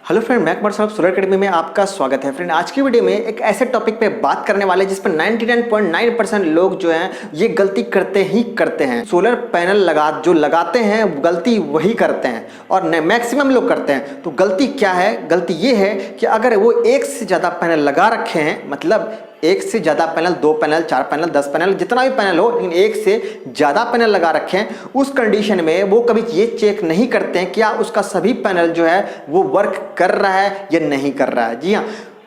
Hello friend, मैं अकबर साहब solar academy में आपका स्वागत है। फ्रेंड, आज की वीडियो में एक ऐसे टॉपिक पे बात करने वाले जिस पर 99.9% लोग जो हैं ये गलती करते ही करते हैं। सोलर पैनल लगाते हैं गलती वही करते हैं और मैक्सिमम लोग करते हैं। तो गलती क्या है? गलती ये है कि अगर वो एक से ज़्यादा पैनल लगा रखे हैं, मतलब एक से ज़्यादा पैनल, 2 पैनल, 4 पैनल, 10 पैनल, जितना भी पैनल हो, लेकिन एक से ज़्यादा पैनल लगा रखे हैं, उस कंडीशन में वो कभी ये चेक नहीं करते हैं क्या उसका सभी पैनल जो है वो वर्क कर रहा है या नहीं कर रहा है। जी हाँ,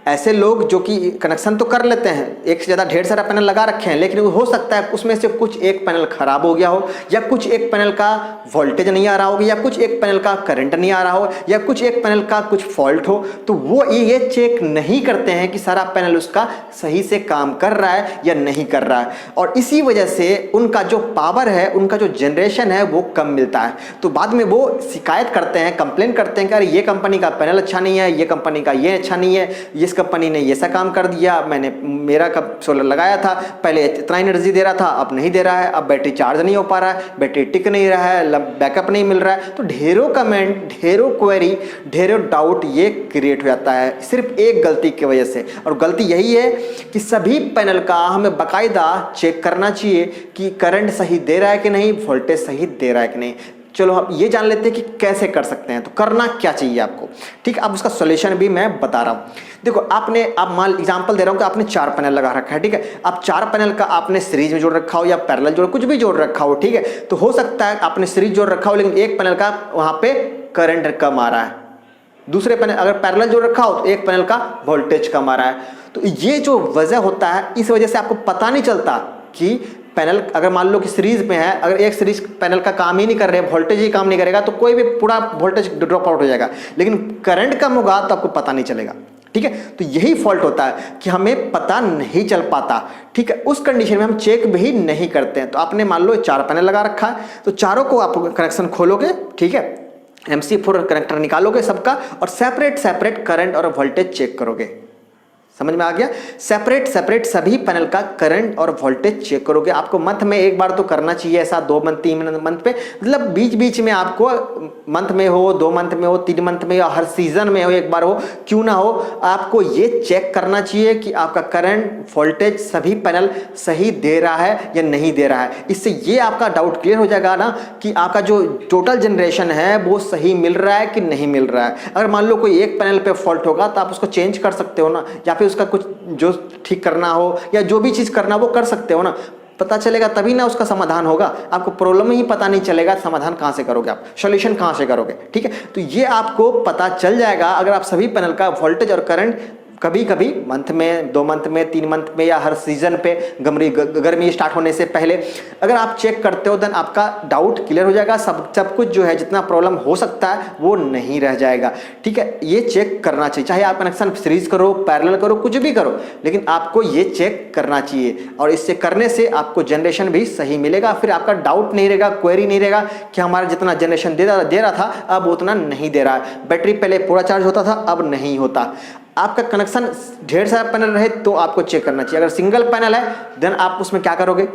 ऐसे लोग जो कि कनेक्शन तो कर लेते हैं, एक से ज़्यादा ढेर सारा पैनल लगा रखे हैं, लेकिन हो सकता है उसमें से कुछ एक पैनल खराब हो गया हो, या कुछ एक पैनल का वोल्टेज नहीं आ रहा हो, या कुछ एक पैनल का करंट नहीं आ रहा हो, या कुछ एक पैनल का कुछ फॉल्ट हो। तो वो ये चेक नहीं करते हैं कि सारा पैनल उसका सही से काम कर रहा है या नहीं कर रहा है, और इसी वजह से उनका जो पावर है, उनका जो जनरेशन है वो कम मिलता है। तो बाद में वो शिकायत करते हैं, कंप्लेन करते हैं कि अरे ये कंपनी का पैनल अच्छा नहीं है, ये कंपनी का ये अच्छा नहीं है, इस कंपनी ने ऐसा काम कर दिया, मेरा कब सोलर लगाया था पहले इतना एनर्जी दे रहा था, अब नहीं दे रहा है, अब बैटरी चार्ज नहीं हो पा रहा है, बैटरी टिक नहीं रहा है, बैकअप नहीं मिल रहा है। तो ढेरों कमेंट, ढेरों क्वेरी, ढेरों डाउट ये क्रिएट हो जाता है सिर्फ एक गलती की वजह से। और गलती यही है कि सभी पैनल का हमें बाकायदा चेक करना चाहिए कि करंट सही दे रहा है कि नहीं, वोल्टेज सही दे रहा है कि नहीं। चलो अब ये जान लेते हैं कि कैसे कर सकते हैं। तो करना क्या चाहिए आपको, ठीक है। अब उसका सॉल्यूशन भी मैं बता रहा हूँ। देखो, आप मान एग्जांपल दे रहा हूँ कि आपने 4 पैनल लगा रखा है, ठीक है। आप 4 पैनल का आपने सीरीज में जोड़ रखा हो या पैरेलल जोड़, कुछ भी जोड़ रखा हो, ठीक है। तो हो सकता है आपने सीरीज जोड़ रखा हो, लेकिन एक पैनल का वहां पे करंट कम आ रहा है, दूसरे पैनल अगर पैरेलल जोड़ रखा हो तो एक पैनल का वोल्टेज कम आ रहा है। तो ये जो वजह होता है, इस वजह से आपको पता नहीं चलता कि पैनल, अगर मान लो कि सीरीज में है, अगर एक सीरीज पैनल का काम ही नहीं कर रहे, वोल्टेज ही काम नहीं करेगा, तो कोई भी पूरा वोल्टेज ड्रॉप आउट हो जाएगा, लेकिन करंट कम होगा तो आपको पता नहीं चलेगा, ठीक है। तो यही फॉल्ट होता है कि हमें पता नहीं चल पाता, ठीक है। उस कंडीशन में हम चेक भी नहीं करते हैं। तो आपने मान लो 4 पैनल लगा रखा है, तो चारों को आप कनेक्शन खोलोगे, ठीक है, MC4 कनेक्टर निकालोगे सबका, और सेपरेट करंट और वोल्टेज चेक करोगे। समझ में आ गया? सेपरेट सभी पैनल का करंट और वोल्टेज चेक करोगे। आपको मंथ में एक बार तो करना चाहिए ऐसा, 2 मंथ 3 मंथ पे, मतलब बीच में आपको मंथ में हो, 2 मंथ में हो, 3 मंथ में हो, हर सीजन में हो, एक बार हो, क्यों ना हो, आपको ये चेक करना चाहिए कि आपका करंट, वोल्टेज सभी पैनल सही दे रहा है या नहीं दे रहा है। इससे ये आपका डाउट क्लियर हो जाएगा ना कि आपका जो टोटल जनरेशन है वो सही मिल रहा है कि नहीं मिल रहा है। अगर मान लो कोई एक पैनल पे फॉल्ट होगा तो आप उसको चेंज कर सकते हो ना, या फिर उसका कुछ जो ठीक करना हो या जो भी चीज करना वो कर सकते हो ना। पता चलेगा तभी ना उसका समाधान होगा। आपको प्रॉब्लम ही पता नहीं चलेगा, समाधान कहां से करोगे, आप सॉल्यूशन कहां से करोगे, ठीक है। तो ये आपको पता चल जाएगा अगर आप सभी पैनल का वोल्टेज और करंट कभी कभी मंथ में, 2 मंथ में, 3 मंथ में, या हर सीजन पे गर्मी स्टार्ट होने से पहले अगर आप चेक करते हो, देन आपका डाउट क्लियर हो जाएगा। सब कुछ जो है, जितना प्रॉब्लम हो सकता है वो नहीं रह जाएगा, ठीक है। ये चेक करना चाहिए, चाहे आप कनेक्शन सीरीज करो, पैरेलल करो, कुछ भी करो, लेकिन आपको ये चेक करना चाहिए। और इससे करने से आपको जनरेशन भी सही मिलेगा। फिर आपका डाउट नहीं रहेगा, क्वेरी नहीं रहेगा कि हमारा जितना जनरेशन दे रहा था अब उतना नहीं दे रहा है। बैटरी पहले पूरा चार्ज होता था, अब नहीं होता। आपका कनेक्शन ढेर सारा पैनल रहे तो आपको चेक करना चाहिए। अगर सिंगल पैनल है देन आप उसमें क्या करोगे,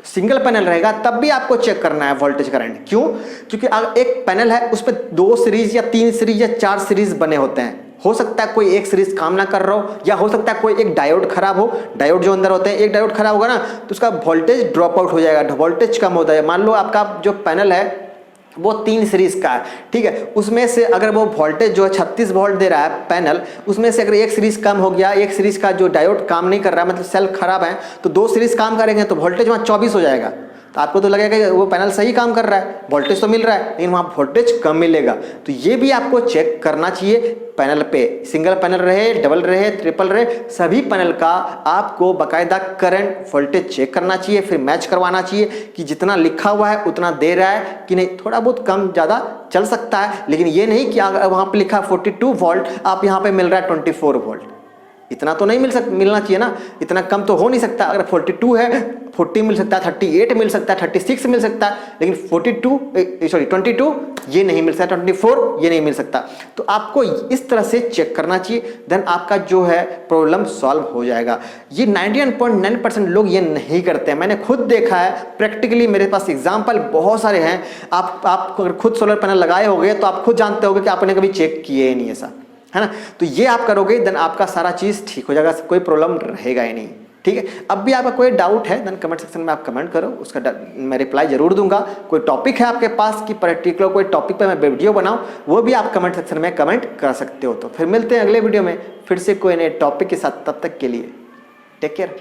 सिंगल पैनल रहेगा तब भी आपको चेक करना है वोल्टेज करंट। क्यों? क्योंकि अगर एक पैनल है उस पर 2 सीरीज या 3 सीरीज या 4 सीरीज बने होते हैं। हो सकता है कोई एक सीरीज काम ना कर रहा हो, या हो सकता है कोई एक डायोड खराब हो। डायोड जो अंदर होते हैं, एक डायोड खराब होगा ना तो उसका वोल्टेज ड्रॉप आउट हो जाएगा, वोल्टेज कम होता है। मान लो आपका जो पैनल है वो 3 सीरीज का है, ठीक है। उसमें से अगर वो वोल्टेज जो है 36 वोल्ट दे रहा है पैनल, उसमें से अगर एक सीरीज कम हो गया, एक सीरीज का जो डायोड काम नहीं कर रहा है, मतलब सेल खराब है, तो 2 सीरीज काम करेंगे तो वोल्टेज वहाँ 24 हो जाएगा। तो आपको तो लगेगा कि वो पैनल सही काम कर रहा है, वोल्टेज तो मिल रहा है, लेकिन वहाँ वोल्टेज कम मिलेगा। तो ये भी आपको चेक करना चाहिए पैनल पे, सिंगल पैनल रहे, डबल रहे, ट्रिपल रहे, सभी पैनल का आपको बाकायदा करंट, वोल्टेज चेक करना चाहिए। फिर मैच करवाना चाहिए कि जितना लिखा हुआ है उतना दे रहा है कि नहीं। थोड़ा बहुत कम ज़्यादा चल सकता है, लेकिन ये नहीं कि अगर वहाँ पे लिखा 42 वोल्ट, आप यहाँ पे मिल रहा है 24 वोल्ट, इतना तो नहीं मिलना चाहिए ना। इतना कम तो हो नहीं सकता। अगर 42 है, 40 मिल सकता है, 38 मिल सकता है, 36 मिल सकता है, लेकिन 22 ये नहीं मिल सकता, 24 ये नहीं मिल सकता। तो आपको इस तरह से चेक करना चाहिए, देन आपका जो है प्रॉब्लम सॉल्व हो जाएगा। ये 99.9% लोग ये नहीं करते हैं। मैंने खुद देखा है प्रैक्टिकली, मेरे पास एग्जाम्पल बहुत सारे हैं। आप अगर खुद सोलर पैनल लगाए होंगे तो आप खुद जानते होंगे कि आपने कभी चेक किए ही नहीं ऐसा। है ना। तो ये आप करोगे देन आपका सारा चीज़ ठीक हो जाएगा, कोई प्रॉब्लम रहेगा ही नहीं। ठीक है, अब भी आपका कोई डाउट है देन कमेंट सेक्शन में आप कमेंट करो, उसका मैं रिप्लाई जरूर दूंगा। कोई टॉपिक है आपके पास कि पर्टिकुलर कोई टॉपिक पे मैं वीडियो बनाऊं, वो भी आप कमेंट सेक्शन में कमेंट कर सकते हो। तो फिर मिलते हैं अगले वीडियो में फिर से कोई नए टॉपिक के साथ, तब तक के लिए टेक केयर।